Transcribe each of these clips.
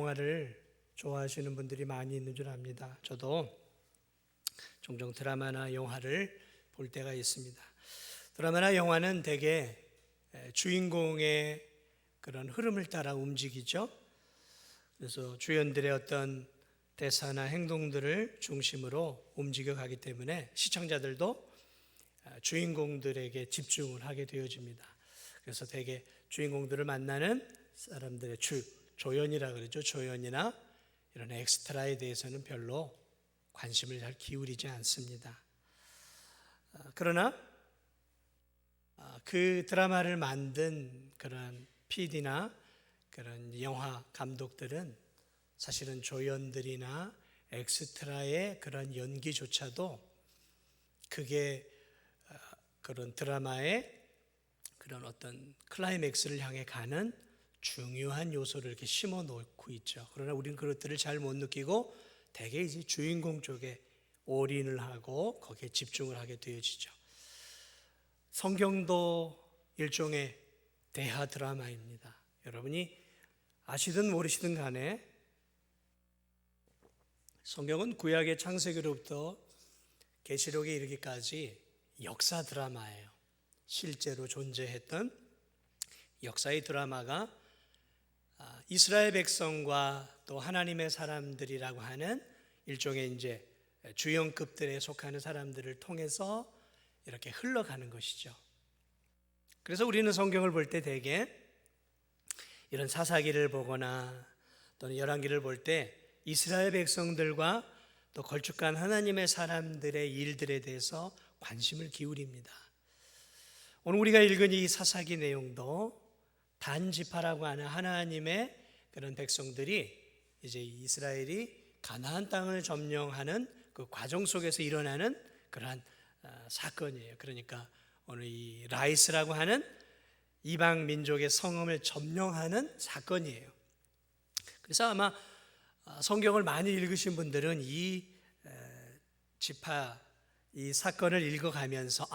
영화를 좋아하시는 분들이 많이 있는 줄 압니다. 저도 종종 드라마나 영화를 볼 때가 있습니다. 드라마나 영화는 대개 주인공의 그런 흐름을 따라 움직이죠. 그래서 주연들의 어떤 대사나 행동들을 중심으로 움직여가기 때문에 시청자들도 주인공들에게 집중을 하게 되어집니다. 그래서 대개 주인공들을 만나는 사람들의 조연이라 그러죠. 조연이나 이런 엑스트라에 대해서는 별로 관심을 잘 기울이지 않습니다. 그러나 그 드라마를 만든 그런 PD나 그런 영화 감독들은 사실은 조연들이나 엑스트라의 그런 연기조차도 그게 그런 드라마의 그런 어떤 클라이맥스를 향해 가는 중요한 요소를 이렇게 심어 놓고 있죠. 그러나 우리는 그것들을 잘 못 느끼고 대개 이제 주인공 쪽에 올인을 하고 거기에 집중을 하게 되어지죠. 성경도 일종의 대하 드라마입니다. 여러분이 아시든 모르시든 간에 성경은 구약의 창세기로부터 계시록에 이르기까지 역사 드라마예요. 실제로 존재했던 역사의 드라마가 이스라엘 백성과 또 하나님의 사람들이라고 하는 일종의 이제 주연급들에 속하는 사람들을 통해서 이렇게 흘러가는 것이죠. 그래서 우리는 성경을 볼 때 대개 이런 사사기를 보거나 또는 열왕기를 볼 때 이스라엘 백성들과 또 걸쭉한 하나님의 사람들의 일들에 대해서 관심을 기울입니다. 오늘 우리가 읽은 이 사사기 내용도 단지파라고 하는 하나님의 그런 백성들이 이제 이스라엘이 가나안 땅을 점령하는 그 과정 속에서 일어나는 그러한 사건이에요. 그러니까 오늘 이 라이스라고 하는 이방 민족의 성읍을 점령하는 사건이에요. 그래서 아마 성경을 많이 읽으신 분들은 이 지파 이 사건을 읽어가면서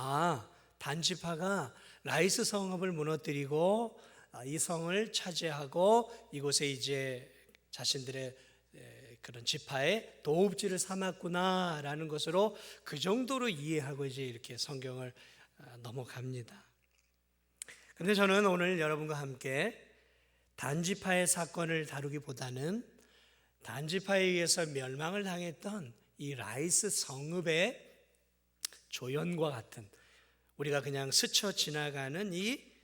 단지파가 라이스 성읍을 무너뜨리고 이 성을 차지하고 이곳에 이제 자신들의 그런 지파의 도읍지를 삼았구나라는 것으로 그 정도로 이해하고 이제 이렇게 성경을 넘어갑니다. 그런데 저는 오늘 여러분과 함께 단지파의 사건을 다루기보다는 단지파에 의해서 멸망을 당했던 이 라이스 성읍의 조연과 같은 우리가 그냥 스쳐 지나가는 이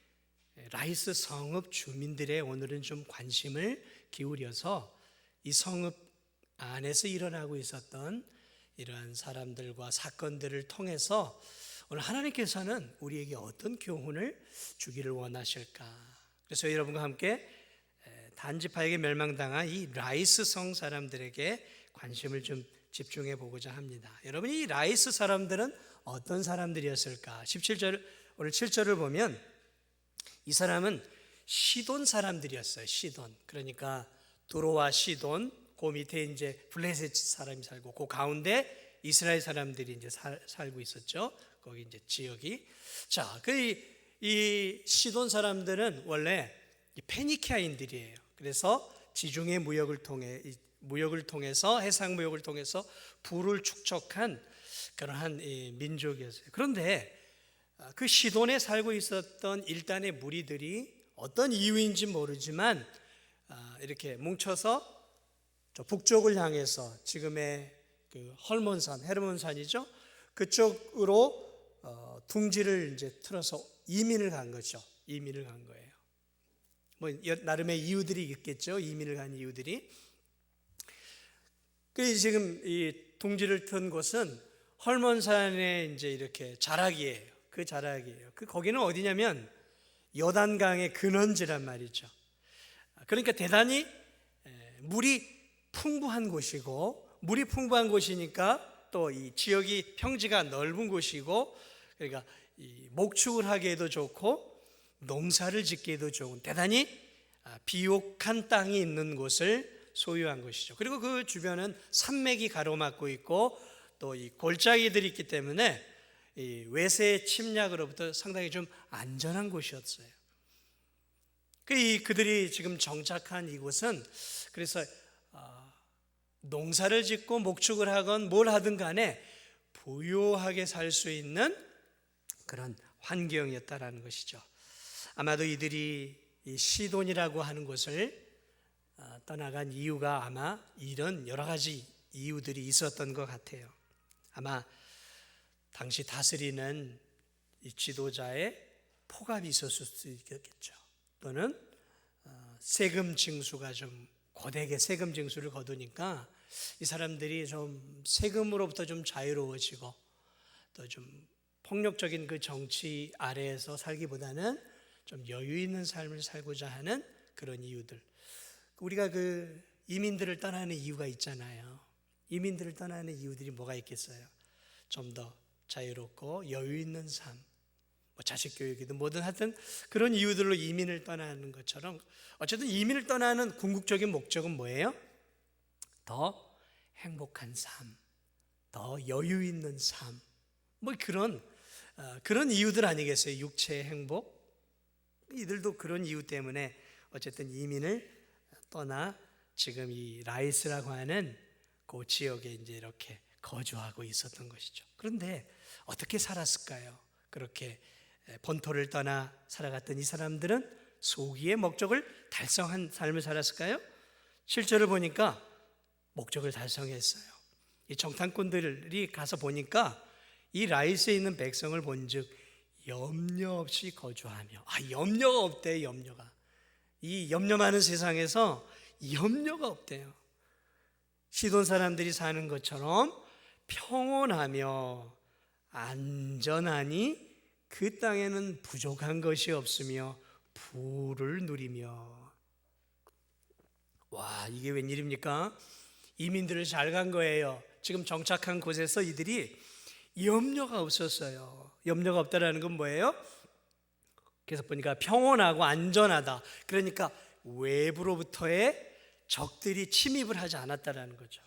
라이스 성읍 주민들의 오늘은 좀 관심을 기울여서 이 성읍 안에서 일어나고 있었던 이러한 사람들과 사건들을 통해서 오늘 하나님께서는 우리에게 어떤 교훈을 주기를 원하실까? 그래서 여러분과 함께 단지파에게 멸망당한 이 라이스 성 사람들에게 관심을 좀 집중해 보고자 합니다. 여러분, 이 라이스 사람들은 어떤 사람들이었을까? 17절, 오늘 7절을 보면 이 사람은 시돈 사람들이었어요. 시돈. 그러니까 두로와 시돈, 그 밑에 이제 블레셋 사람이 살고 그 가운데 이스라엘 사람들이 이제 살고 있었죠. 거기 이제 지역이. 자, 이 시돈 사람들은 원래 페니키아인들이에요. 그래서 지중해 무역을 통해서 해상 무역을 통해서 부를 축적한 그러한 민족이었어요. 그런데 그 시돈에 살고 있었던 일단의 무리들이 어떤 이유인지 모르지만 이렇게 뭉쳐서 저 북쪽을 향해서 지금의 그 헐몬산, 헤르몬산이죠. 그쪽으로 둥지를 이제 틀어서 이민을 간 거죠. 이민을 간 거예요. 뭐 나름의 이유들이 있겠죠. 이민을 간 이유들이. 그 지금 이 둥지를 튼 곳은 헐몬산의 이제 이렇게 자락이에요. 그 자락이에요. 거기는 어디냐면 요단강의 근원지란 말이죠. 그러니까 대단히 물이 풍부한 곳이고, 물이 풍부한 곳이니까 또 이 지역이 평지가 넓은 곳이고, 그러니까 이 목축을 하기에도 좋고 농사를 짓기에도 좋은 대단히 비옥한 땅이 있는 곳을 소유한 것이죠. 그리고 그 주변은 산맥이 가로막고 있고 또 이 골짜기들이 있기 때문에 이 외세의 침략으로부터 상당히 좀 안전한 곳이었어요. 그들이 지금 정착한 이곳은 그래서 농사를 짓고 목축을 하건 뭘 하든 간에 부유하게 살 수 있는 그런 환경이었다라는 것이죠. 아마도 이들이 이 시돈이라고 하는 곳을 떠나간 이유가 아마 이런 여러 가지 이유들이 있었던 것 같아요. 아마 당시 다스리는 이 지도자의 포갑이 있었을 수 있겠죠. 또는 세금 징수가 좀 고되게 세금 징수를 거두니까 이 사람들이 좀 세금으로부터 좀 자유로워지고 또 좀 폭력적인 그 정치 아래에서 살기보다는 좀 여유 있는 삶을 살고자 하는 그런 이유들. 우리가 그 이민들을 떠나는 이유가 있잖아요. 이민들을 떠나는 이유들이 뭐가 있겠어요? 좀 더 자유롭고 여유 있는 삶, 뭐 자식 교육이든 뭐든 하여튼 그런 이유들로 이민을 떠나는 것처럼 어쨌든 이민을 떠나는 궁극적인 목적은 뭐예요? 더 행복한 삶, 더 여유 있는 삶, 뭐 그런 이유들 아니겠어요? 육체의 행복. 이들도 그런 이유 때문에 어쨌든 이민을 떠나 지금 이 라이스라고 하는 그 지역에 이제 이렇게 거주하고 있었던 것이죠. 그런데 어떻게 살았을까요? 그렇게 본토를 떠나 살아갔던 이 사람들은 소기의 목적을 달성한 삶을 살았을까요? 실제로 보니까 목적을 달성했어요. 이 정탐꾼들이 가서 보니까 이 라이스에 있는 백성을 본즉 염려 없이 거주하며, 염려가 없대요. 염려가, 이 염려 많은 세상에서 염려가 없대요. 시돈 사람들이 사는 것처럼 평온하며 안전하니 그 땅에는 부족한 것이 없으며 부를 누리며. 와, 이게 웬일입니까? 이민들을 잘 간 거예요. 지금 정착한 곳에서 이들이 염려가 없었어요. 염려가 없다라는 건 뭐예요? 그래서 보니까 평온하고 안전하다. 그러니까 외부로부터의 적들이 침입을 하지 않았다라는 거죠.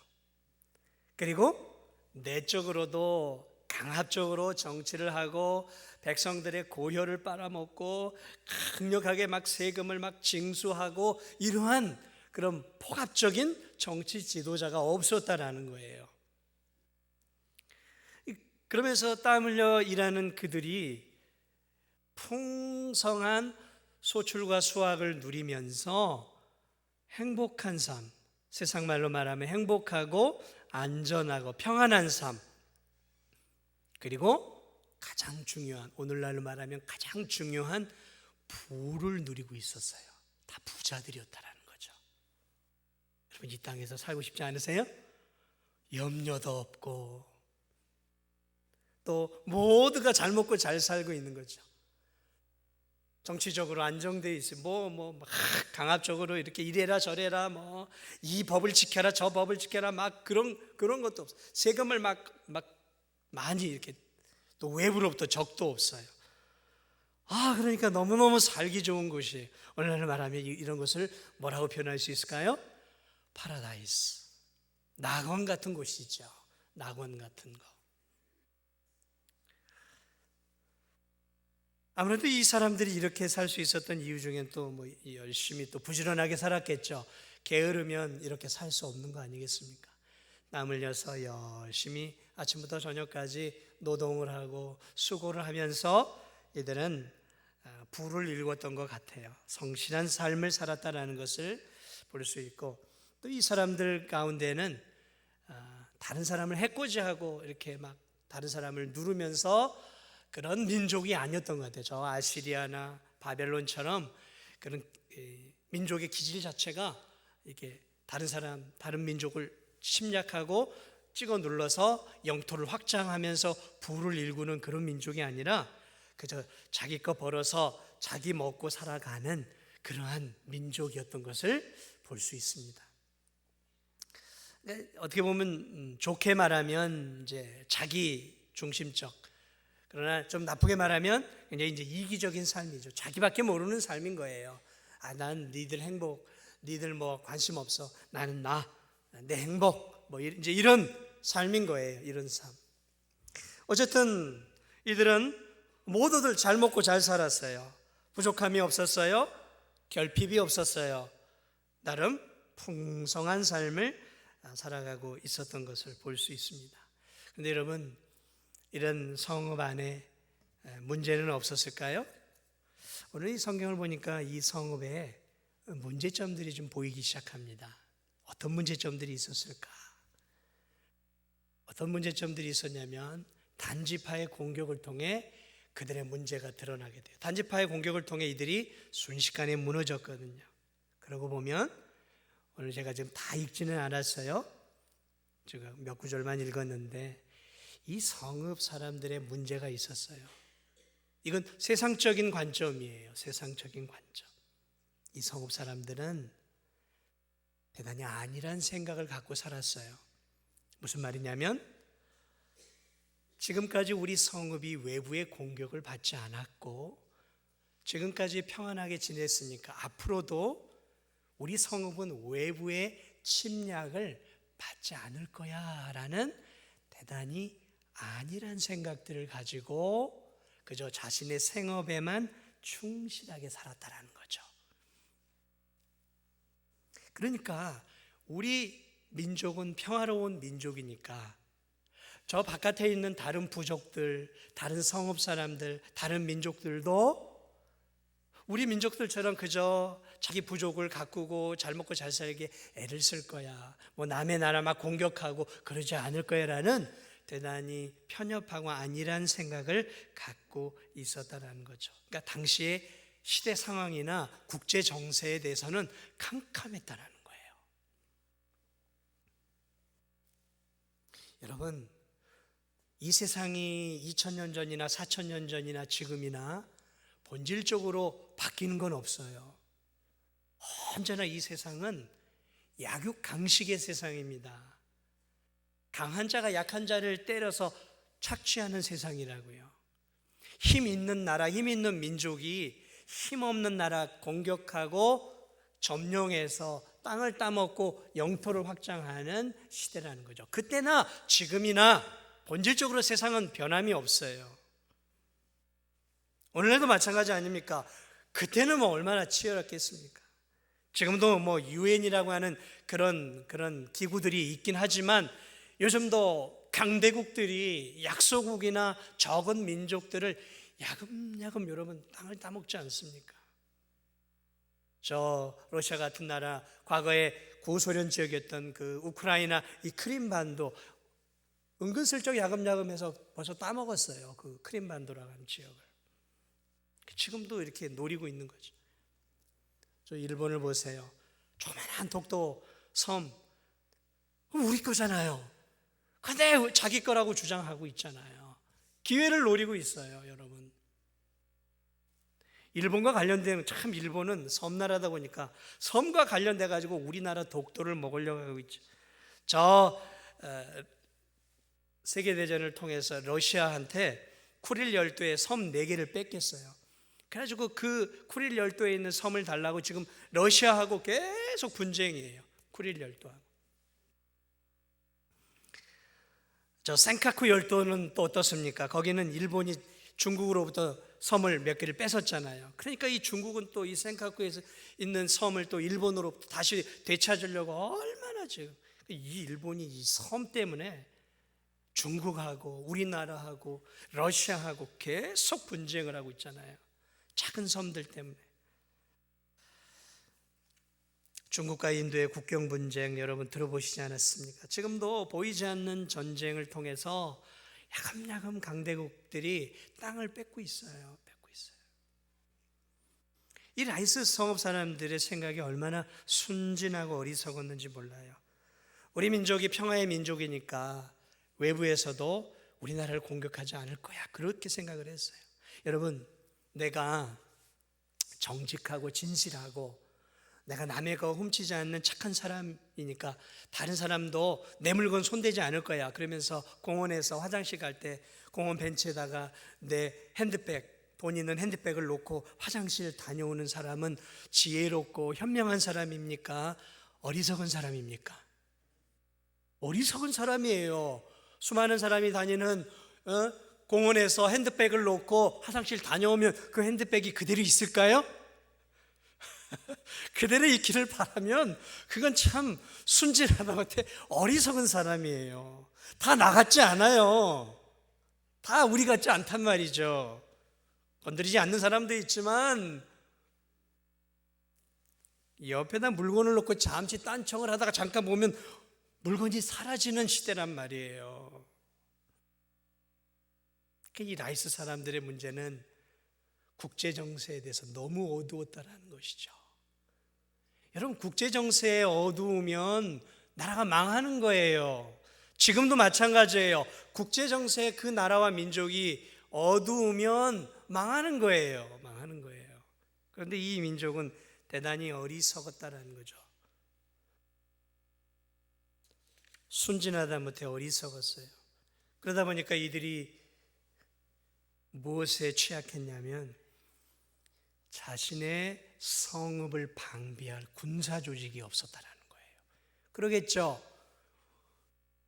그리고 내적으로도 강압적으로 정치를 하고 백성들의 고혈을 빨아먹고 강력하게 막 세금을 막 징수하고 이러한 그런 폭압적인 정치 지도자가 없었다라는 거예요. 그러면서 땀 흘려 일하는 그들이 풍성한 소출과 수확을 누리면서 행복한 삶, 세상 말로 말하면 행복하고 안전하고 평안한 삶, 그리고 가장 중요한, 오늘날로 말하면 가장 중요한 부를 누리고 있었어요. 다 부자들이었다라는 거죠. 여러분, 이 땅에서 살고 싶지 않으세요? 염려도 없고 또 모두가 잘 먹고 잘 살고 있는 거죠. 정치적으로 안정되어 있어요. 막 강압적으로 이렇게 이래라 저래라, 뭐 이 법을 지켜라 저 법을 지켜라, 막 그런 것도 없어요. 세금을 막 많이 이렇게, 또 외부로부터 적도 없어요. 그러니까 너무너무 살기 좋은 곳이에요. 오늘날 말하면 이런 것을 뭐라고 표현할 수 있을까요? 파라다이스, 낙원 같은 곳이죠. 낙원 같은 거. 아무래도 이 사람들이 이렇게 살 수 있었던 이유 중엔 또 뭐 열심히 또 부지런하게 살았겠죠. 게으르면 이렇게 살 수 없는 거 아니겠습니까? 땀 흘려서 열심히 아침부터 저녁까지 노동을 하고 수고를 하면서 이들은 부를 일궜던 것 같아요. 성실한 삶을 살았다라는 것을 볼 수 있고, 또 이 사람들 가운데는 다른 사람을 해코지하고 이렇게 막 다른 사람을 누르면서 그런 민족이 아니었던 것 같아요. 저 아시리아나 바벨론처럼 그런 민족의 기질 자체가 이렇게 다른 민족을 침략하고 찍어 눌러서 영토를 확장하면서 부를 일구는 그런 민족이 아니라 그저 자기 거 벌어서 자기 먹고 살아가는 그러한 민족이었던 것을 볼 수 있습니다. 어떻게 보면 좋게 말하면 이제 자기 중심적, 그러나 좀 나쁘게 말하면 이제 이기적인 삶이죠. 자기밖에 모르는 삶인 거예요. 난 니들 행복, 니들 뭐 관심 없어. 나는 내 행복, 뭐 이제 이런 삶인 거예요. 이런 삶. 어쨌든 이들은 모두들 잘 먹고 잘 살았어요. 부족함이 없었어요. 결핍이 없었어요. 나름 풍성한 삶을 살아가고 있었던 것을 볼 수 있습니다. 그런데 여러분, 이런 성읍 안에 문제는 없었을까요? 오늘 이 성경을 보니까 이 성읍에 문제점들이 좀 보이기 시작합니다. 어떤 문제점들이 있었을까? 어떤 문제점들이 있었냐면 단지파의 공격을 통해 그들의 문제가 드러나게 돼요. 단지파의 공격을 통해 이들이 순식간에 무너졌거든요. 그러고 보면 오늘 제가 지금 다 읽지는 않았어요. 제가 몇 구절만 읽었는데 이 성읍 사람들의 문제가 있었어요. 이건 세상적인 관점이에요. 세상적인 관점. 이 성읍 사람들은 대단히 안일한 생각을 갖고 살았어요. 무슨 말이냐면 지금까지 우리 성읍이 외부의 공격을 받지 않았고 지금까지 평안하게 지냈으니까 앞으로도 우리 성읍은 외부의 침략을 받지 않을 거야 라는 대단히 안일한 생각들을 가지고 그저 자신의 생업에만 충실하게 살았다라는 거죠. 그러니까 우리 민족은 평화로운 민족이니까 저 바깥에 있는 다른 부족들, 다른 성읍 사람들, 다른 민족들도 우리 민족들처럼 그저 자기 부족을 가꾸고 잘 먹고 잘 살게 애를 쓸 거야. 뭐 남의 나라 막 공격하고 그러지 않을 거야라는 대단히 편협하고 안일한 생각을 갖고 있었다라는 거죠. 그러니까 당시의 시대 상황이나 국제 정세에 대해서는 캄캄했다라는 거예요. 여러분, 이 세상이 2000년 전이나 4000년 전이나 지금이나 본질적으로 바뀌는 건 없어요. 언제나 이 세상은 약육강식의 세상입니다. 강한 자가 약한 자를 때려서 착취하는 세상이라고요. 힘 있는 나라, 힘 있는 민족이 힘 없는 나라 공격하고 점령해서 땅을 따먹고 영토를 확장하는 시대라는 거죠. 그때나 지금이나 본질적으로 세상은 변함이 없어요. 오늘날도 마찬가지 아닙니까? 그때는 뭐 얼마나 치열했겠습니까? 지금도 뭐 유엔이라고 하는 그런 기구들이 있긴 하지만 요즘도 강대국들이 약소국이나 적은 민족들을 야금야금 여러분 땅을 따먹지 않습니까? 저 러시아 같은 나라, 과거에 구소련 지역이었던 그 우크라이나 이 크림반도 은근슬쩍 야금야금해서 벌써 따먹었어요. 그 크림반도라고 하는 지역을. 지금도 이렇게 노리고 있는 거죠. 저 일본을 보세요. 조그만한 독도 섬, 우리 거잖아요. 근데 자기 거라고 주장하고 있잖아요. 기회를 노리고 있어요, 여러분. 일본과 관련된, 참 일본은 섬나라다 보니까 섬과 관련돼 가지고 우리나라 독도를 먹으려고 하고 있죠. 세계대전을 통해서 러시아한테 쿠릴 열도의 섬 4개를 뺏겼어요. 그래가지고 그 쿠릴 열도에 있는 섬을 달라고 지금 러시아하고 계속 분쟁이에요. 쿠릴 열도하고. 저 센카쿠 열도는 또 어떻습니까? 거기는 일본이 중국으로부터 섬을 몇 개를 뺏었잖아요. 그러니까 이 중국은 또 이 센카쿠에서 있는 섬을 또 일본으로부터 다시 되찾으려고 얼마나 지금 이 일본이 이 섬 때문에 중국하고 우리나라하고 러시아하고 계속 분쟁을 하고 있잖아요. 작은 섬들 때문에. 중국과 인도의 국경 분쟁 여러분 들어보시지 않았습니까? 지금도 보이지 않는 전쟁을 통해서 야금야금 강대국들이 땅을 뺏고 있어요. 이 라이스 성읍 사람들의 생각이 얼마나 순진하고 어리석었는지 몰라요. 우리 민족이 평화의 민족이니까 외부에서도 우리나라를 공격하지 않을 거야, 그렇게 생각을 했어요. 여러분, 내가 정직하고 진실하고 내가 남의 거 훔치지 않는 착한 사람이니까 다른 사람도 내 물건 손대지 않을 거야 그러면서 공원에서 화장실 갈 때 공원 벤치에다가 내 핸드백, 돈 있는 핸드백을 놓고 화장실 다녀오는 사람은 지혜롭고 현명한 사람입니까? 어리석은 사람입니까? 어리석은 사람이에요. 수많은 사람이 다니는 공원에서 핸드백을 놓고 화장실 다녀오면 그 핸드백이 그대로 있을까요? 그대로 있기를 바라면 그건 참 순진하다 못해 어리석은 사람이에요. 다 나 같지 않아요. 다 우리 같지 않단 말이죠. 건드리지 않는 사람도 있지만 옆에다 물건을 놓고 잠시 딴청을 하다가 잠깐 보면 물건이 사라지는 시대란 말이에요. 이 라이스 사람들의 문제는 국제정세에 대해서 너무 어두웠다는 것이죠. 여러분, 국제정세에 어두우면 나라가 망하는 거예요. 지금도 마찬가지예요. 국제정세에 그 나라와 민족이 어두우면 망하는 거예요. 망하는 거예요. 그런데 이 민족은 대단히 어리석었다라는 거죠. 순진하다 못해 어리석었어요. 그러다 보니까 이들이 무엇에 취약했냐면 자신의 성읍을 방비할 군사 조직이 없었다라는 거예요. 그러겠죠.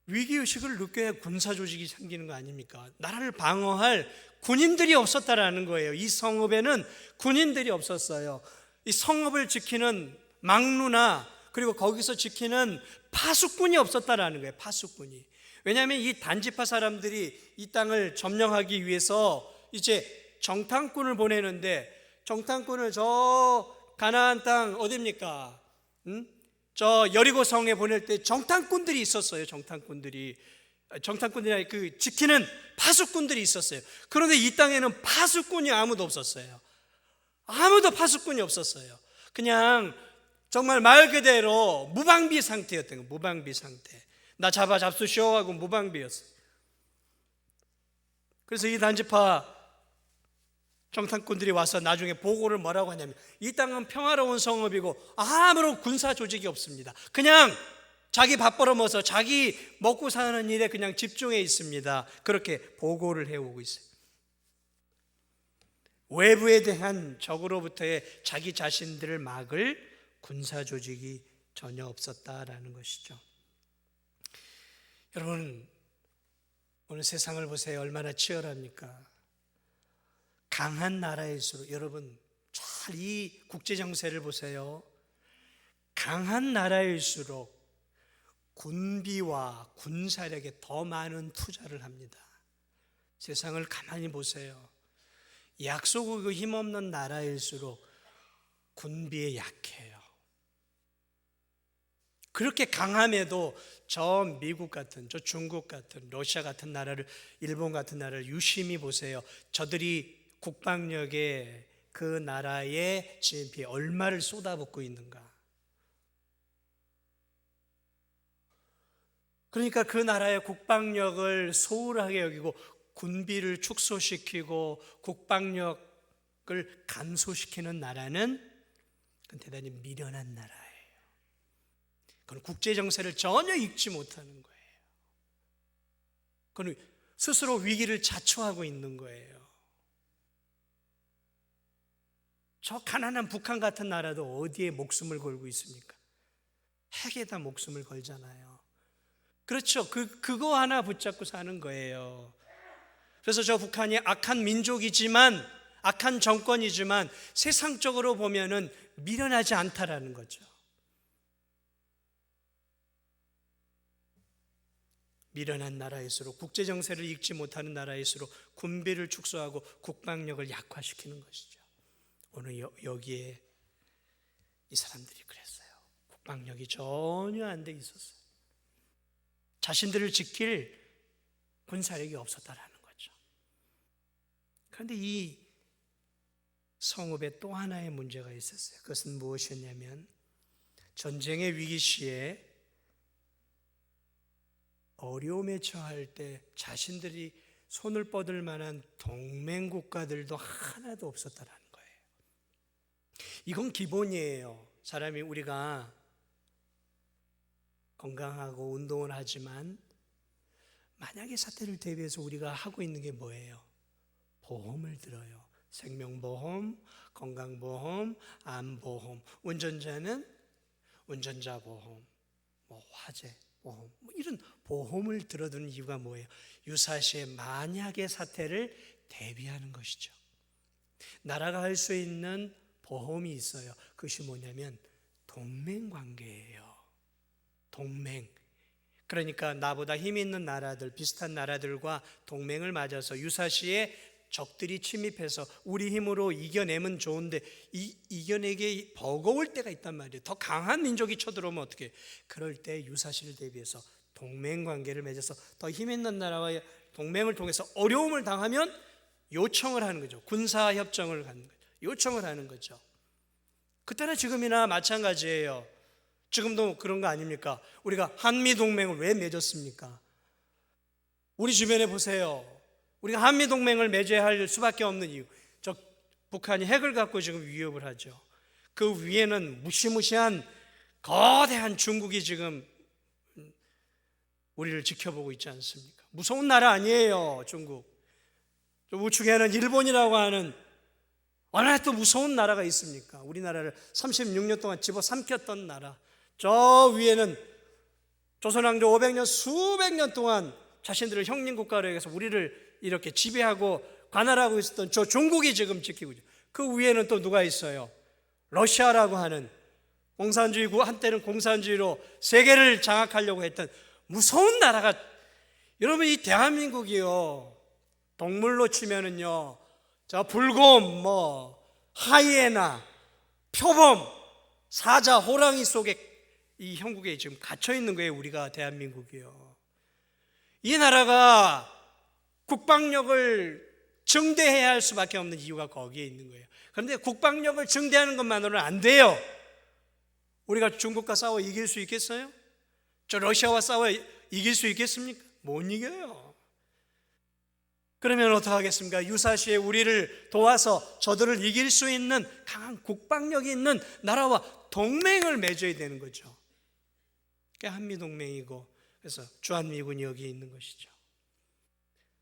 위기의식을 느껴야 군사 조직이 생기는 거 아닙니까? 나라를 방어할 군인들이 없었다라는 거예요. 이 성읍에는 군인들이 없었어요. 이 성읍을 지키는 막루나 그리고 거기서 지키는 파수꾼이 없었다라는 거예요. 파수꾼이. 왜냐하면 이 단지파 사람들이 이 땅을 점령하기 위해서 이제 정탐꾼을 보내는데, 정탐꾼을 저 가나안 땅 어디입니까? 저 여리고 성에 보낼 때 정탐꾼들이 있었어요. 정탐꾼들이 그 지키는 파수꾼들이 있었어요. 그런데 이 땅에는 파수꾼이 아무도 없었어요. 아무도 파수꾼이 없었어요. 그냥 정말 말 그대로 무방비 상태였던 거예요. 무방비 상태. 나 잡수쇼 하고 무방비였어요. 그래서 이 단지파 정탐꾼들이 와서 나중에 보고를 뭐라고 하냐면, 이 땅은 평화로운 성읍이고 아무런 군사 조직이 없습니다. 그냥 자기 밥 벌어먹어서 자기 먹고 사는 일에 그냥 집중해 있습니다. 그렇게 보고를 해오고 있어요. 외부에 대한 적으로부터의 자기 자신들을 막을 군사 조직이 전혀 없었다라는 것이죠. 여러분, 오늘 세상을 보세요. 얼마나 치열합니까? 강한 나라일수록, 여러분 잘 이 국제 정세를 보세요. 강한 나라일수록 군비와 군사력에 더 많은 투자를 합니다. 세상을 가만히 보세요. 약소국이 힘없는 나라일수록 군비에 약해요. 그렇게 강함에도 저 미국 같은, 저 중국 같은, 러시아 같은 나라를, 일본 같은 나라를 유심히 보세요. 저들이 국방력에 그 나라의 GNP에 얼마를 쏟아붓고 있는가. 그러니까 그 나라의 국방력을 소홀하게 여기고 군비를 축소시키고 국방력을 감소시키는 나라는 그건 대단히 미련한 나라예요. 그건 국제정세를 전혀 읽지 못하는 거예요. 그건 스스로 위기를 자초하고 있는 거예요. 저 가난한 북한 같은 나라도 어디에 목숨을 걸고 있습니까? 핵에다 목숨을 걸잖아요. 그렇죠. 그거 하나 붙잡고 사는 거예요. 그래서 저 북한이 악한 민족이지만, 악한 정권이지만 세상적으로 보면은 미련하지 않다라는 거죠. 미련한 나라일수록, 국제정세를 읽지 못하는 나라일수록 군비를 축소하고 국방력을 약화시키는 것이죠. 오늘 여기에 이 사람들이 그랬어요. 국방력이 전혀 안 돼 있었어요. 자신들을 지킬 군사력이 없었다라는 거죠. 그런데 이 성읍에 또 하나의 문제가 있었어요. 그것은 무엇이었냐면, 전쟁의 위기 시에 어려움에 처할 때 자신들이 손을 뻗을 만한 동맹 국가들도 하나도 없었다라는 거예요. 이건 기본이에요. 사람이, 우리가 건강하고 운동을 하지만 만약에 사태를 대비해서 우리가 하고 있는 게 뭐예요? 보험을 들어요. 생명보험, 건강보험, 암보험, 운전자는 운전자보험, 화재보험, 이런 보험을 들어두는 이유가 뭐예요? 유사시에 만약의 사태를 대비하는 것이죠. 나라가 할 수 있는 보험이 있어요. 그것이 뭐냐면 동맹관계예요. 동맹. 그러니까 나보다 힘 있는 나라들, 비슷한 나라들과 동맹을 맺어서 유사시에 적들이 침입해서 우리 힘으로 이겨내면 좋은데 이겨내기 버거울 때가 있단 말이에요. 더 강한 민족이 쳐들어오면 어떻게? 그럴 때 유사시를 대비해서 동맹관계를 맺어서 더 힘 있는 나라와 동맹을 통해서 어려움을 당하면 요청을 하는 거죠. 군사협정을 갖는 거죠. 요청을 하는 거죠. 그때나 지금이나 마찬가지예요. 지금도 그런 거 아닙니까? 우리가 한미동맹을 왜 맺었습니까? 우리 주변에 보세요. 우리가 한미동맹을 맺어야 할 수밖에 없는 이유, 저 북한이 핵을 갖고 지금 위협을 하죠. 그 위에는 무시무시한 거대한 중국이 지금 우리를 지켜보고 있지 않습니까? 무서운 나라 아니에요, 중국. 저 우측에는 일본이라고 하는 얼마나 또 무서운 나라가 있습니까? 우리나라를 36년 동안 집어삼켰던 나라. 저 위에는 조선왕조 500년 수백 년 동안 자신들을 형님국가로 해서 우리를 이렇게 지배하고 관할하고 있었던 저 중국이 지금 지키고 있죠. 그 위에는 또 누가 있어요? 러시아라고 하는 공산주의, 한때는 공산주의로 세계를 장악하려고 했던 무서운 나라가, 여러분 이 대한민국이요, 동물로 치면은요, 저 불곰, 하이에나, 표범, 사자, 호랑이 속에 이 형국에 지금 갇혀 있는 거예요. 우리가 대한민국이요. 이 나라가 국방력을 증대해야 할 수밖에 없는 이유가 거기에 있는 거예요. 그런데 국방력을 증대하는 것만으로는 안 돼요. 우리가 중국과 싸워 이길 수 있겠어요? 저 러시아와 싸워 이길 수 있겠습니까? 못 이겨요. 그러면 어떡하겠습니까? 유사시에 우리를 도와서 저들을 이길 수 있는 강한 국방력이 있는 나라와 동맹을 맺어야 되는 거죠. 그게 한미동맹이고, 그래서 주한미군이 여기 있는 것이죠.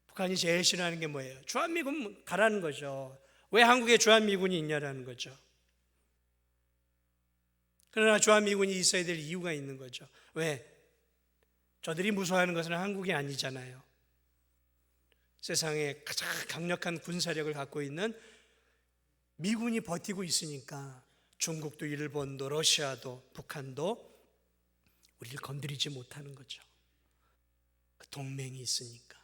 북한이 제일 싫어하는 게 뭐예요? 주한미군 가라는 거죠. 왜 한국에 주한미군이 있냐라는 거죠. 그러나 주한미군이 있어야 될 이유가 있는 거죠. 왜? 저들이 무서워하는 것은 한국이 아니잖아요. 세상에 가장 강력한 군사력을 갖고 있는 미군이 버티고 있으니까 중국도 일본도 러시아도 북한도 우리를 건드리지 못하는 거죠. 그 동맹이 있으니까.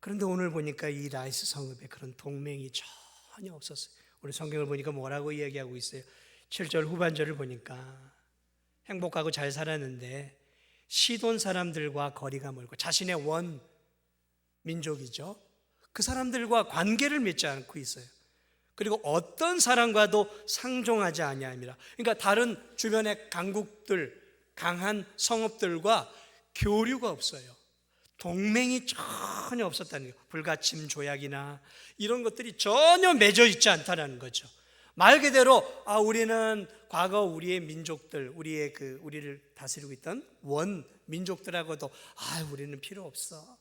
그런데 오늘 보니까 이 라이스 성읍에 그런 동맹이 전혀 없었어요. 우리 성경을 보니까 뭐라고 이야기하고 있어요? 7절 후반절을 보니까 행복하고 잘 살았는데 시돈 사람들과 거리가 멀고, 자신의 원 민족이죠, 그 사람들과 관계를 맺지 않고 있어요. 그리고 어떤 사람과도 상종하지 아니함이라. 그러니까 다른 주변의 강국들, 강한 성읍들과 교류가 없어요. 동맹이 전혀 없었다는 거예요. 불가침 조약이나 이런 것들이 전혀 맺어 있지 않다는 거죠. 말 그대로 우리는 과거 우리의 민족들, 우리를 다스리고 있던 원 민족들하고도 우리는 필요 없어.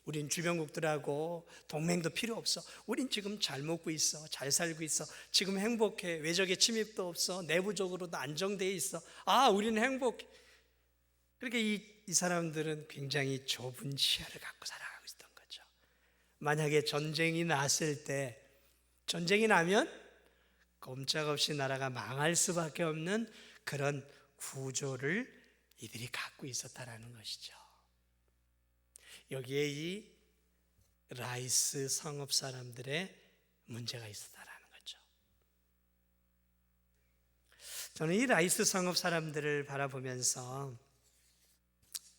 우린 주변국들하고 동맹도 필요 없어. 우린 지금 잘 먹고 있어. 잘 살고 있어. 지금 행복해. 외적의 침입도 없어. 내부적으로도 안정되어 있어. 우리는 행복해. 그렇게 이 사람들은 굉장히 좁은 시야를 갖고 살아가고 있었던 거죠. 만약에 전쟁이 났을 때, 전쟁이 나면 꼼짝없이 나라가 망할 수밖에 없는 그런 구조를 이들이 갖고 있었다라는 것이죠. 여기에 이 라이스 성읍 사람들의 문제가 있었다라는 거죠. 저는 이 라이스 성읍 사람들을 바라보면서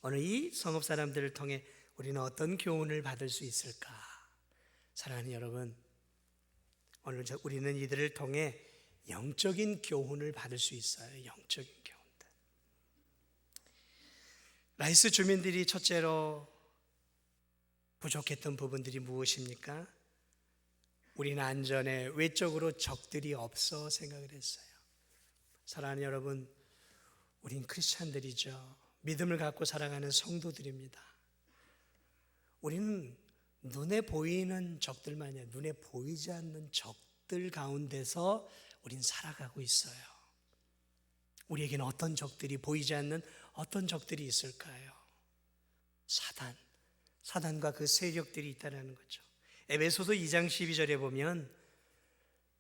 오늘 이 성읍 사람들을 통해 우리는 어떤 교훈을 받을 수 있을까? 사랑하는 여러분, 오늘 우리는 이들을 통해 영적인 교훈을 받을 수 있어요. 영적인 교훈들. 라이스 주민들이 첫째로 부족했던 부분들이 무엇입니까? 우리는 안전해. 외적으로 적들이 없어 생각을 했어요. 사랑하는 여러분, 우린 크리스찬들이죠. 믿음을 갖고 살아가는 성도들입니다. 우리는 눈에 보이는 적들만이 아니라 눈에 보이지 않는 적들 가운데서 우린 살아가고 있어요. 우리에게는 어떤 적들이, 보이지 않는 어떤 적들이 있을까요? 사단과 그 세력들이 있다는 거죠. 에베소서 2장 12절에 보면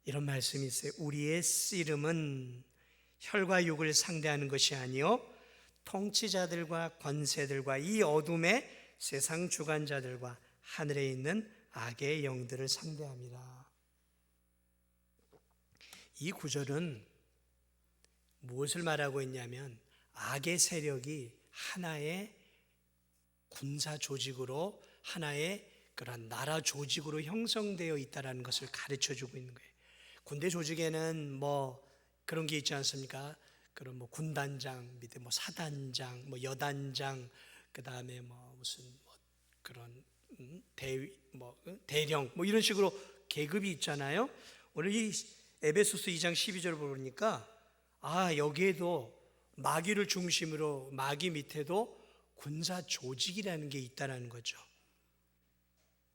이런 말씀이 있어요. 우리의 씨름은 혈과 육을 상대하는 것이 아니요 통치자들과 권세들과 이 어둠의 세상 주관자들과 하늘에 있는 악의 영들을 상대합니다. 이 구절은 무엇을 말하고 있냐면 악의 세력이 하나의 군사 조직으로, 하나의 그런 나라 조직으로 형성되어 있다는 것을 가르쳐주고 있는 거예요. 군대 조직에는 뭐 그런 게 있지 않습니까? 그런 뭐 군단장 밑에 뭐 사단장, 뭐 여단장, 그 다음에 뭐 무슨 뭐 그런 대령 뭐 이런 식으로 계급이 있잖아요. 오늘 이 에베소서 2장 12절을 보니까 여기에도 마귀를 중심으로 마귀 밑에도 군사 조직이라는 게 있다는 거죠.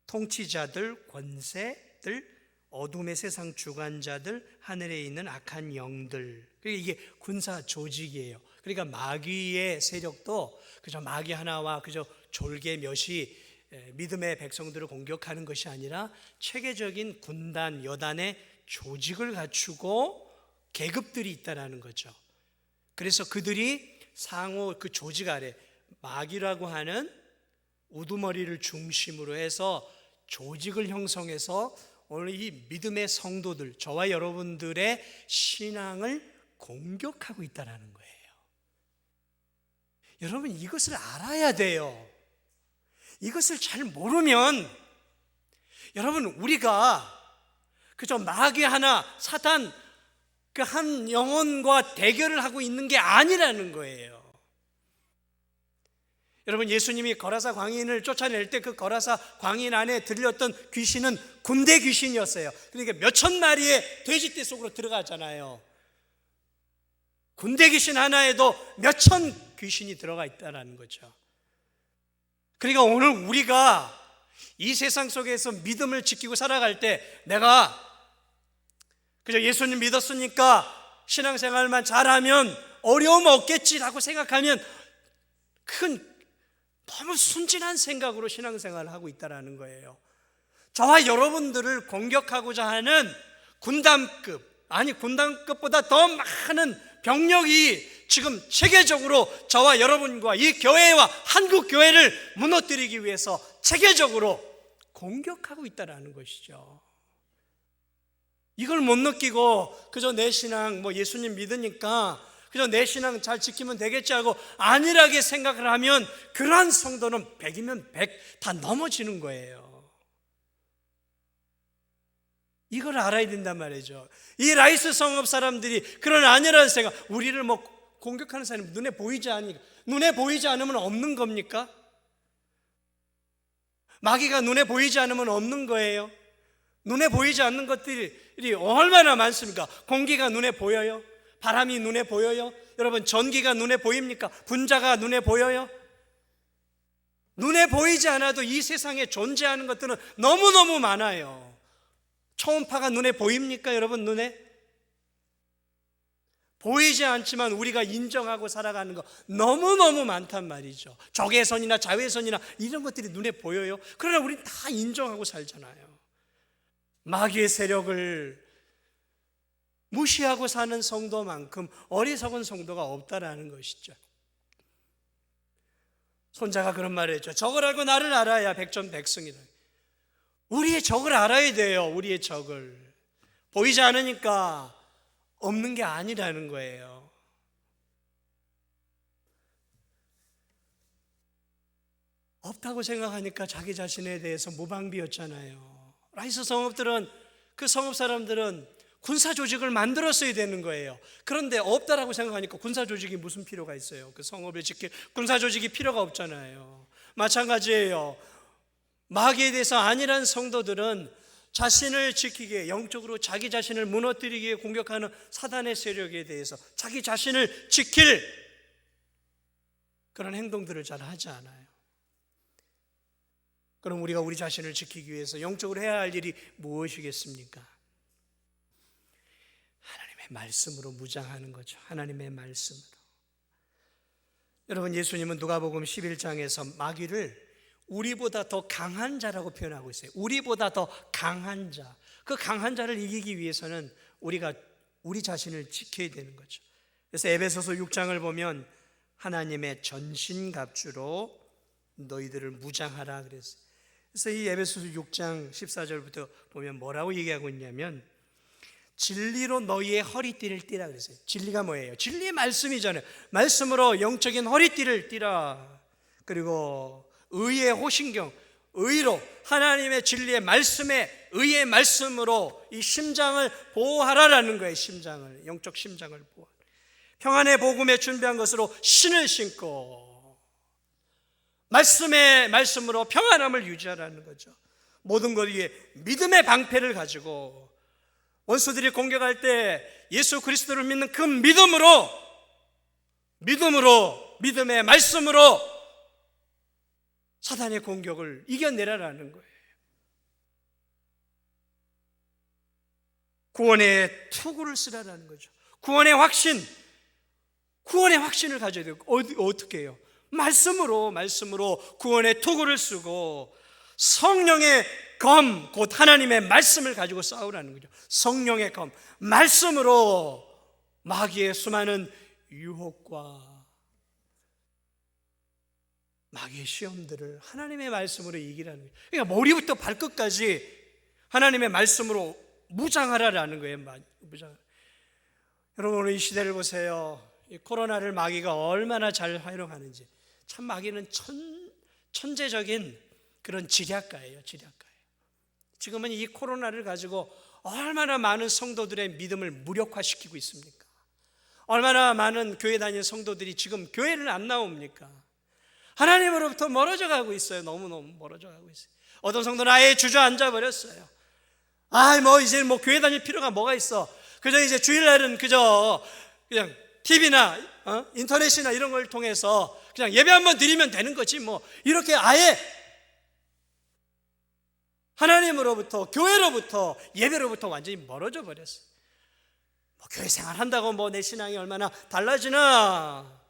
통치자들, 권세들, 어둠의 세상 주관자들, 하늘에 있는 악한 영들. 그러니까 이게 군사 조직이에요. 그러니까 마귀의 세력도 그저 마귀 하나와 그저 졸개 몇이 믿음의 백성들을 공격하는 것이 아니라 체계적인 군단, 여단의 조직을 갖추고 계급들이 있다는 거죠. 그래서 그들이 상호 그 조직 아래 마귀라고 하는 우두머리를 중심으로 해서 조직을 형성해서 오늘 이 믿음의 성도들, 저와 여러분들의 신앙을 공격하고 있다는 거예요. 여러분, 이것을 알아야 돼요. 이것을 잘 모르면 여러분, 우리가 그저 마귀 하나, 사탄 그 한 영혼과 대결을 하고 있는 게 아니라는 거예요. 여러분, 예수님이 거라사 광인을 쫓아낼 때 그 거라사 광인 안에 들렸던 귀신은 군대 귀신이었어요. 그러니까 몇천 마리의 돼지떼 속으로 들어가잖아요. 군대 귀신 하나에도 몇천 귀신이 들어가 있다는 거죠. 그러니까 오늘 우리가 이 세상 속에서 믿음을 지키고 살아갈 때 내가 그저 예수님 믿었으니까 신앙생활만 잘하면 어려움 없겠지라고 생각하면 너무 순진한 생각으로 신앙생활을 하고 있다는 거예요. 저와 여러분들을 공격하고자 하는 군단급보다 더 많은 병력이 지금 체계적으로 저와 여러분과 이 교회와 한국 교회를 무너뜨리기 위해서 체계적으로 공격하고 있다는 것이죠. 이걸 못 느끼고 그저 내 신앙 예수님 믿으니까 그저 내 신앙 잘 지키면 되겠지 하고 안일하게 생각을 하면 그러한 성도는 100이면 100 다 넘어지는 거예요. 이걸 알아야 된단 말이죠. 이 라이스 성읍 사람들이 그런 안일한 생각, 우리를 공격하는 사람이 눈에 보이지 않으면 없는 겁니까? 마귀가 눈에 보이지 않으면 없는 거예요. 눈에 보이지 않는 것들이 얼마나 많습니까? 공기가 눈에 보여요? 바람이 눈에 보여요? 여러분, 전기가 눈에 보입니까? 분자가 눈에 보여요? 눈에 보이지 않아도 이 세상에 존재하는 것들은 너무너무 많아요. 초음파가 눈에 보입니까? 여러분, 눈에? 보이지 않지만 우리가 인정하고 살아가는 거 너무너무 많단 말이죠. 적외선이나 자외선이나 이런 것들이 눈에 보여요. 그러나 우리는 다 인정하고 살잖아요. 마귀의 세력을 무시하고 사는 성도만큼 어리석은 성도가 없다라는 것이죠. 손자가 그런 말을 했죠. 적을 알고 나를 알아야 백전백승이다. 우리의 적을 알아야 돼요. 우리의 적을. 보이지 않으니까 없는 게 아니라는 거예요. 없다고 생각하니까 자기 자신에 대해서 무방비였잖아요. 라이스 성읍들은, 그 성읍 사람들은 군사 조직을 만들었어야 되는 거예요. 그런데 없다라고 생각하니까 군사 조직이 무슨 필요가 있어요? 그 성읍을 지킬 군사 조직이 필요가 없잖아요. 마찬가지예요. 마귀에 대해서 안일한 성도들은 자신을 지키기에, 영적으로 자기 자신을 무너뜨리기에 공격하는 사단의 세력에 대해서 자기 자신을 지킬 그런 행동들을 잘 하지 않아요. 그럼 우리가 우리 자신을 지키기 위해서 영적으로 해야 할 일이 무엇이겠습니까? 하나님의 말씀으로 무장하는 거죠. 하나님의 말씀으로. 여러분, 예수님은 누가복음 11장에서 마귀를 우리보다 더 강한 자라고 표현하고 있어요. 우리보다 더 강한 자. 그 강한 자를 이기기 위해서는 우리가 우리 자신을 지켜야 되는 거죠. 그래서 에베소서 6장을 보면 하나님의 전신갑주로 너희들을 무장하라 그랬어요. 그래서 이 에베소서 6장 14절부터 보면 뭐라고 얘기하고 있냐면 진리로 너희의 허리띠를 띠라 그랬어요. 진리가 뭐예요? 진리의 말씀이잖아요. 말씀으로 영적인 허리띠를 띠라. 그리고 의의 호신경, 의로 하나님의 진리의 말씀에 의의 말씀으로 이 심장을 보호하라라는 거예요. 심장을, 영적 심장을 보호. 평안의 복음에 준비한 것으로 신을 신고 말씀의 말씀으로 평안함을 유지하라는 거죠. 모든 것 위에 믿음의 방패를 가지고 원수들이 공격할 때 예수 그리스도를 믿는 그 믿음의 말씀으로 사단의 공격을 이겨내라라는 거예요. 구원의 투구를 쓰라라는 거죠. 구원의 확신을 가져야 돼요. 어떻게 해요? 말씀으로 구원의 투구를 쓰고 성령의 검, 곧 하나님의 말씀을 가지고 싸우라는 거죠. 성령의 검, 말씀으로 마귀의 수많은 유혹과 마귀의 시험들을 하나님의 말씀으로 이기라는 거예요. 그러니까 머리부터 발끝까지 하나님의 말씀으로 무장하라라는 거예요. 여러분 오늘 이 시대를 보세요. 이 코로나를 마귀가 얼마나 잘 활용하는지. 참 마귀는 천재적인 그런 지략가예요. 지금은 이 코로나를 가지고 얼마나 많은 성도들의 믿음을 무력화시키고 있습니까? 얼마나 많은 교회 다니는 성도들이 지금 교회를 안 나옵니까? 하나님으로부터 멀어져 가고 있어요. 너무너무 멀어져 가고 있어요. 어떤 성도는 아예 주저앉아 버렸어요. 이제 교회 다닐 필요가 뭐가 있어? 그저 이제 주일날은 그냥 TV나 인터넷이나 이런 걸 통해서 그냥 예배 한번 드리면 되는 거지 이렇게 아예 하나님으로부터 교회로부터 예배로부터 완전히 멀어져 버렸어요. 교회 생활한다고 내 신앙이 얼마나 달라지나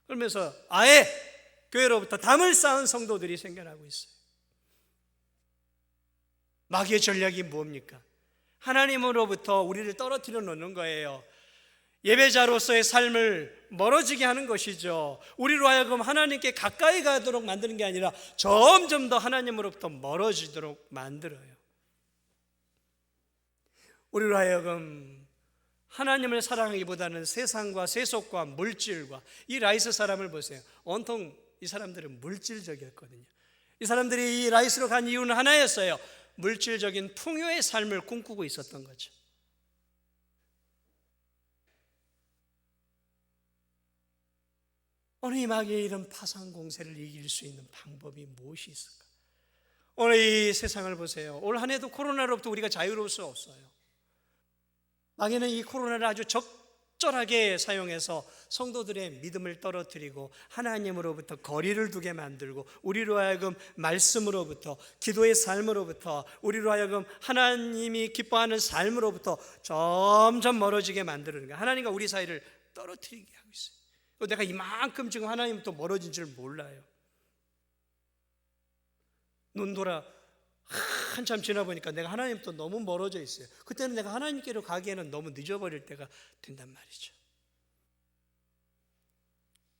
그러면서 아예 교회로부터 담을 쌓은 성도들이 생겨나고 있어요. 마귀의 전략이 뭡니까? 하나님으로부터 우리를 떨어뜨려 놓는 거예요. 예배자로서의 삶을 멀어지게 하는 것이죠. 우리로 하여금 하나님께 가까이 가도록 만드는 게 아니라 점점 더 하나님으로부터 멀어지도록 만들어요. 우리로 하여금 하나님을 사랑하기보다는 세상과 세속과 물질과 이 라이스 사람을 보세요. 온통 이 사람들은 물질적이었거든요. 이 사람들이 이 라이스로 간 이유는 하나였어요. 물질적인 풍요의 삶을 꿈꾸고 있었던 거죠. 오늘 이 마귀의 이런 파상 공세를 이길 수 있는 방법이 무엇이 있을까? 오늘 이 세상을 보세요. 올 한 해도 코로나로부터 우리가 자유로울 수 없어요. 마귀는 이 코로나를 아주 적절하게 사용해서 성도들의 믿음을 떨어뜨리고 하나님으로부터 거리를 두게 만들고 우리로 하여금 말씀으로부터 기도의 삶으로부터 우리로 하여금 하나님이 기뻐하는 삶으로부터 점점 멀어지게 만드는 거예요. 하나님과 우리 사이를 떨어뜨리게 하고 있어요. 내가 이만큼 지금 하나님부터 멀어진 줄 몰라요. 눈 돌아 한참 지나 보니까 내가 하나님부터 너무 멀어져 있어요. 그때는 내가 하나님께로 가기에는 너무 늦어버릴 때가 된단 말이죠.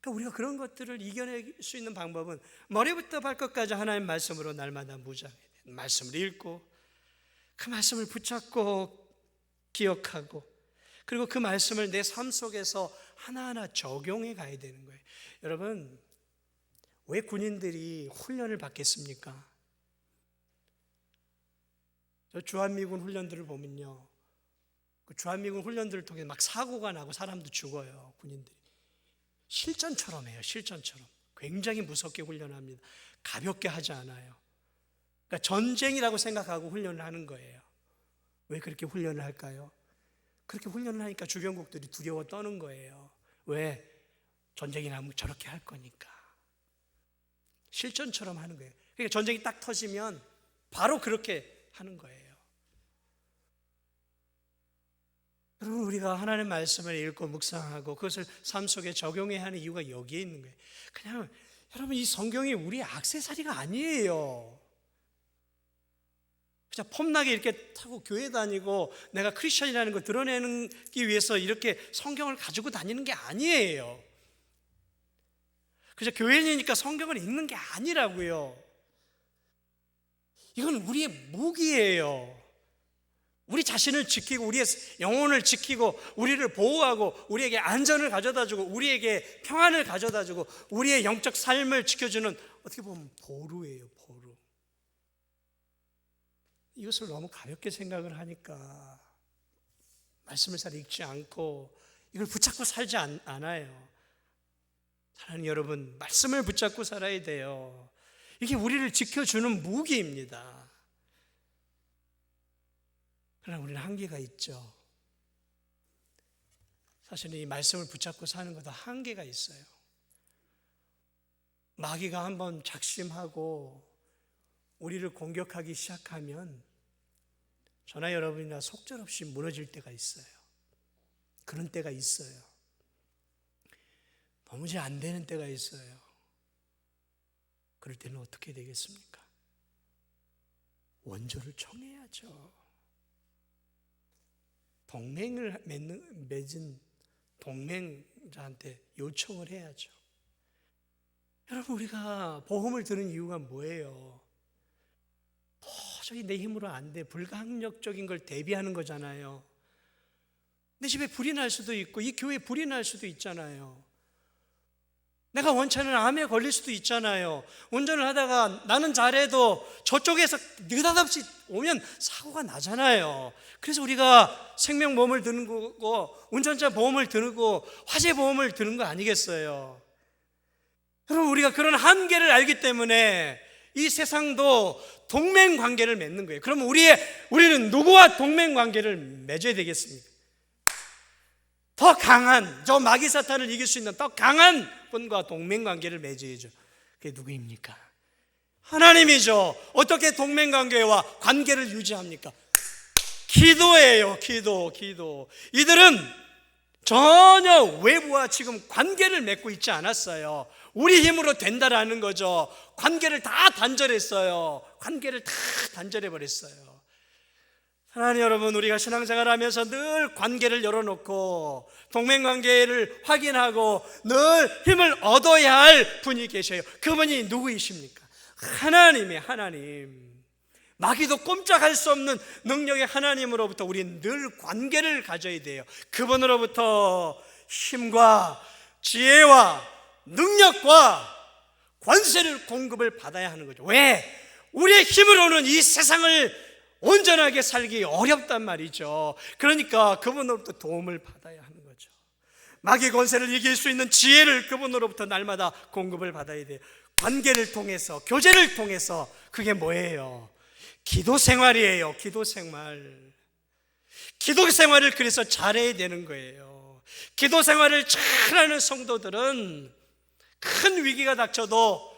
그러니까 우리가 그런 것들을 이겨낼 수 있는 방법은 머리부터 발끝까지 하나님 말씀으로 날마다 무장해야 돼요. 말씀을 읽고 그 말씀을 붙잡고 기억하고 그리고 그 말씀을 내 삶 속에서 하나하나 적용해 가야 되는 거예요. 여러분, 왜 군인들이 훈련을 받겠습니까? 저 주한미군 훈련들을 보면요, 그 주한미군 훈련들을 통해 막 사고가 나고 사람도 죽어요. 군인들이 실전처럼 해요. 실전처럼 굉장히 무섭게 훈련합니다. 가볍게 하지 않아요. 그러니까 전쟁이라고 생각하고 훈련을 하는 거예요. 왜 그렇게 훈련을 할까요? 그렇게 훈련을 하니까 주변국들이 두려워 떠는 거예요. 왜? 전쟁이 나면 저렇게 할 거니까. 실전처럼 하는 거예요. 그러니까 전쟁이 딱 터지면 바로 그렇게 하는 거예요. 여러분, 우리가 하나님의 말씀을 읽고 묵상하고 그것을 삶 속에 적용해야 하는 이유가 여기에 있는 거예요. 그냥 여러분, 이 성경이 우리의 액세서리가 아니에요. 그냥 폼나게 이렇게 타고 교회 다니고 내가 크리스천이라는 거 드러내기 위해서 이렇게 성경을 가지고 다니는 게 아니에요. 그저 교회니까 성경을 읽는 게 아니라고요. 이건 우리의 무기예요. 우리 자신을 지키고 우리의 영혼을 지키고 우리를 보호하고 우리에게 안전을 가져다주고 우리에게 평안을 가져다주고 우리의 영적 삶을 지켜주는, 어떻게 보면 보루예요. 보루. 이것을 너무 가볍게 생각을 하니까 말씀을 잘 읽지 않고 이걸 붙잡고 살지 않아요. 사랑하는 여러분, 말씀을 붙잡고 살아야 돼요. 이게 우리를 지켜주는 무기입니다. 그러나 우리는 한계가 있죠. 사실은 이 말씀을 붙잡고 사는 것도 한계가 있어요. 마귀가 한번 작심하고 우리를 공격하기 시작하면 저나 여러분이나 속절없이 무너질 때가 있어요. 그런 때가 있어요. 도무지 안 되는 때가 있어요. 그럴 때는 어떻게 되겠습니까? 원조를 청해야죠. 동맹을 맺은 동맹자한테 요청을 해야죠. 여러분, 우리가 복음을 들은 이유가 뭐예요? 도저히 내 힘으로 안 돼, 불가항력적인 걸 대비하는 거잖아요. 내 집에 불이 날 수도 있고 이 교회에 불이 날 수도 있잖아요. 내가 원치 않은 암에 걸릴 수도 있잖아요. 운전을 하다가 나는 잘해도 저쪽에서 느닷없이 오면 사고가 나잖아요. 그래서 우리가 생명보험을 드는 거고 운전자 보험을 들고 화재 보험을 드는 거 아니겠어요? 여러분, 우리가 그런 한계를 알기 때문에 이 세상도 동맹관계를 맺는 거예요. 그러면 우리는 누구와 동맹관계를 맺어야 되겠습니까? 더 강한, 저 마귀 사탄을 이길 수 있는 더 강한 분과 동맹관계를 맺어야죠. 그게 누구입니까? 하나님이죠. 어떻게 동맹관계와 관계를 유지합니까? 기도예요. 기도. 이들은 전혀 외부와 지금 관계를 맺고 있지 않았어요. 우리 힘으로 된다라는 거죠. 관계를 다 단절했어요. 관계를 다 단절해버렸어요. 하나님 여러분, 우리가 신앙생활 하면서 늘 관계를 열어놓고 동맹관계를 확인하고 늘 힘을 얻어야 할 분이 계셔요. 그분이 누구이십니까? 하나님의 하나님. 마귀도 꼼짝할 수 없는 능력의 하나님으로부터 우리는 늘 관계를 가져야 돼요. 그분으로부터 힘과 지혜와 능력과 권세를 공급을 받아야 하는 거죠. 왜? 우리의 힘으로는 이 세상을 온전하게 살기 어렵단 말이죠. 그러니까 그분으로부터 도움을 받아야 하는 거죠. 마귀 권세를 이길 수 있는 지혜를 그분으로부터 날마다 공급을 받아야 돼요. 관계를 통해서, 교제를 통해서. 그게 뭐예요? 기도 생활이에요. 기도 생활. 기도 생활을 그래서 잘해야 되는 거예요. 기도 생활을 잘하는 성도들은 큰 위기가 닥쳐도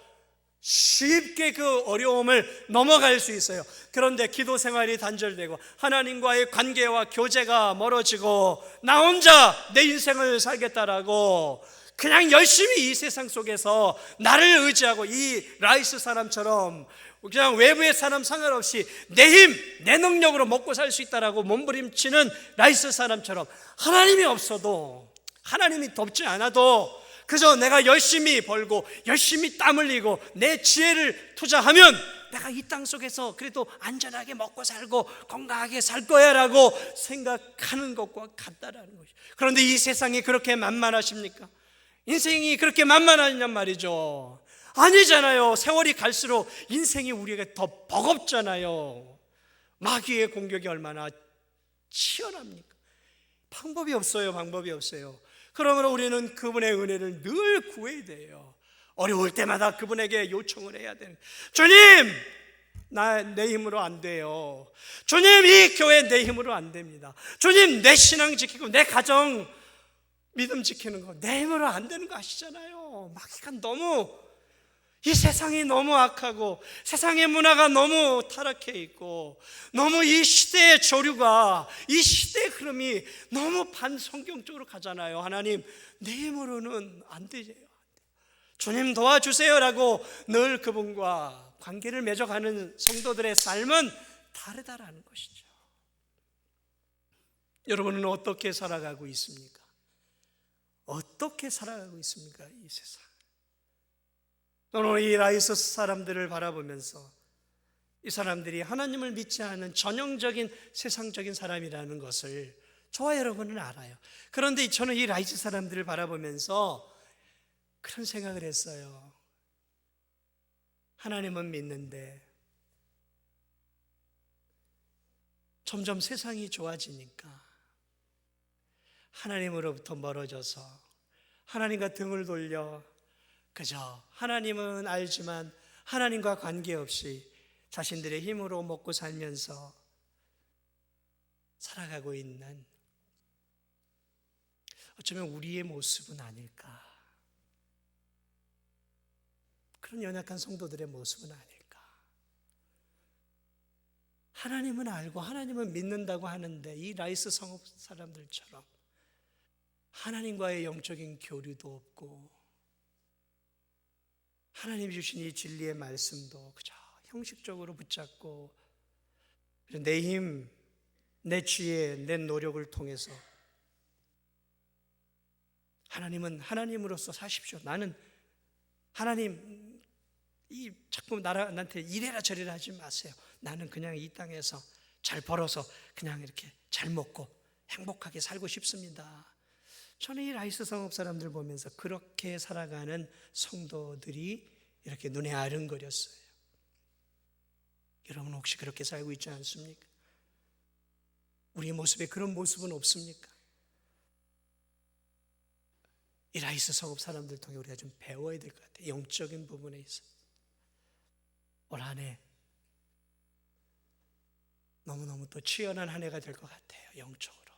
쉽게 그 어려움을 넘어갈 수 있어요. 그런데 기도 생활이 단절되고 하나님과의 관계와 교제가 멀어지고 나 혼자 내 인생을 살겠다라고 그냥 열심히 이 세상 속에서 나를 의지하고 이 라이스 사람처럼 그냥 외부의 사람 상관없이 내 힘, 내 능력으로 먹고 살 수 있다라고 몸부림치는 라이스 사람처럼 하나님이 없어도, 하나님이 돕지 않아도 그저 내가 열심히 벌고 열심히 땀 흘리고 내 지혜를 투자하면 내가 이 땅 속에서 그래도 안전하게 먹고 살고 건강하게 살 거야 라고 생각하는 것과 같다라는 것이죠. 그런데 이 세상이 그렇게 만만하십니까? 인생이 그렇게 만만하냔 말이죠. 아니잖아요. 세월이 갈수록 인생이 우리에게 더 버겁잖아요. 마귀의 공격이 얼마나 치열합니까? 방법이 없어요. 그러므로 우리는 그분의 은혜를 늘 구해야 돼요. 어려울 때마다 그분에게 요청을 해야 돼요. 주님, 내 힘으로 안 돼요. 주님, 이 교회 내 힘으로 안 됩니다. 주님, 내 신앙 지키고 내 가정 믿음 지키는 거 내 힘으로 안 되는 거 아시잖아요. 마귀가 이 세상이 너무 악하고 세상의 문화가 너무 타락해 있고 너무 이 시대의 조류가, 이 시대의 흐름이 너무 반성경적으로 가잖아요. 하나님, 내 힘으로는 안 되죠. 주님 도와주세요라고 늘 그분과 관계를 맺어가는 성도들의 삶은 다르다라는 것이죠. 여러분은 어떻게 살아가고 있습니까? 어떻게 살아가고 있습니까? 이 세상. 오늘 이 라이스 사람들을 바라보면서 이 사람들이 하나님을 믿지 않은 전형적인 세상적인 사람이라는 것을 저와 여러분은 알아요. 그런데 저는 이 라이스 사람들을 바라보면서 그런 생각을 했어요. 하나님은 믿는데 점점 세상이 좋아지니까 하나님으로부터 멀어져서 하나님과 등을 돌려 그저 하나님은 알지만 하나님과 관계없이 자신들의 힘으로 먹고 살면서 살아가고 있는, 어쩌면 우리의 모습은 아닐까, 그런 연약한 성도들의 모습은 아닐까. 하나님은 알고 하나님은 믿는다고 하는데 이 라이스 성읍 사람들처럼 하나님과의 영적인 교류도 없고 하나님이 주신 이 진리의 말씀도 그저 형식적으로 붙잡고 내 힘, 내 지혜, 내 노력을 통해서 하나님은 하나님으로서 사십시오. 나는 하나님 자꾸 나한테 이래라 저래라 하지 마세요. 나는 그냥 이 땅에서 잘 벌어서 그냥 이렇게 잘 먹고 행복하게 살고 싶습니다. 저는 이 라이스 성읍 사람들 보면서 그렇게 살아가는 성도들이 이렇게 눈에 아른거렸어요. 여러분 혹시 그렇게 살고 있지 않습니까? 우리의 모습에 그런 모습은 없습니까? 이 라이스 성읍 사람들 통해 우리가 좀 배워야 될 것 같아요. 영적인 부분에 있어. 올 한 해 너무너무 또 치열한 한 해가 될 것 같아요. 영적으로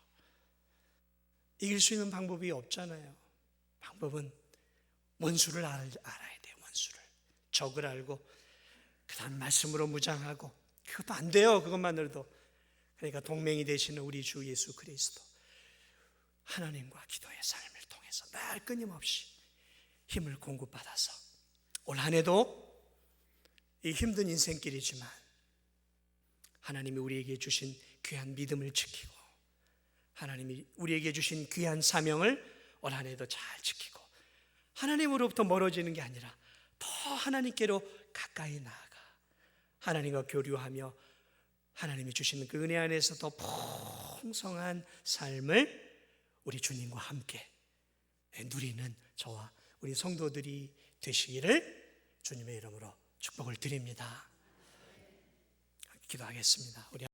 이길 수 있는 방법이 없잖아요. 방법은 원수를 알아야 돼요. 원수를, 적을 알고 그 다음 말씀으로 무장하고, 그것도 안 돼요. 그것만으로도. 그러니까 동맹이 되시는 우리 주 예수 그리스도, 하나님과 기도의 삶을 통해서 늘 끊임없이 힘을 공급받아서 올 한 해도 이 힘든 인생길이지만 하나님이 우리에게 주신 귀한 믿음을 지키고 하나님이 우리에게 주신 귀한 사명을 올 한 해도 잘 지키고 하나님으로부터 멀어지는 게 아니라 더 하나님께로 가까이 나아가 하나님과 교류하며 하나님이 주시는 그 은혜 안에서 더 풍성한 삶을 우리 주님과 함께 누리는 저와 우리 성도들이 되시기를 주님의 이름으로 축복을 드립니다. 기도하겠습니다. 우리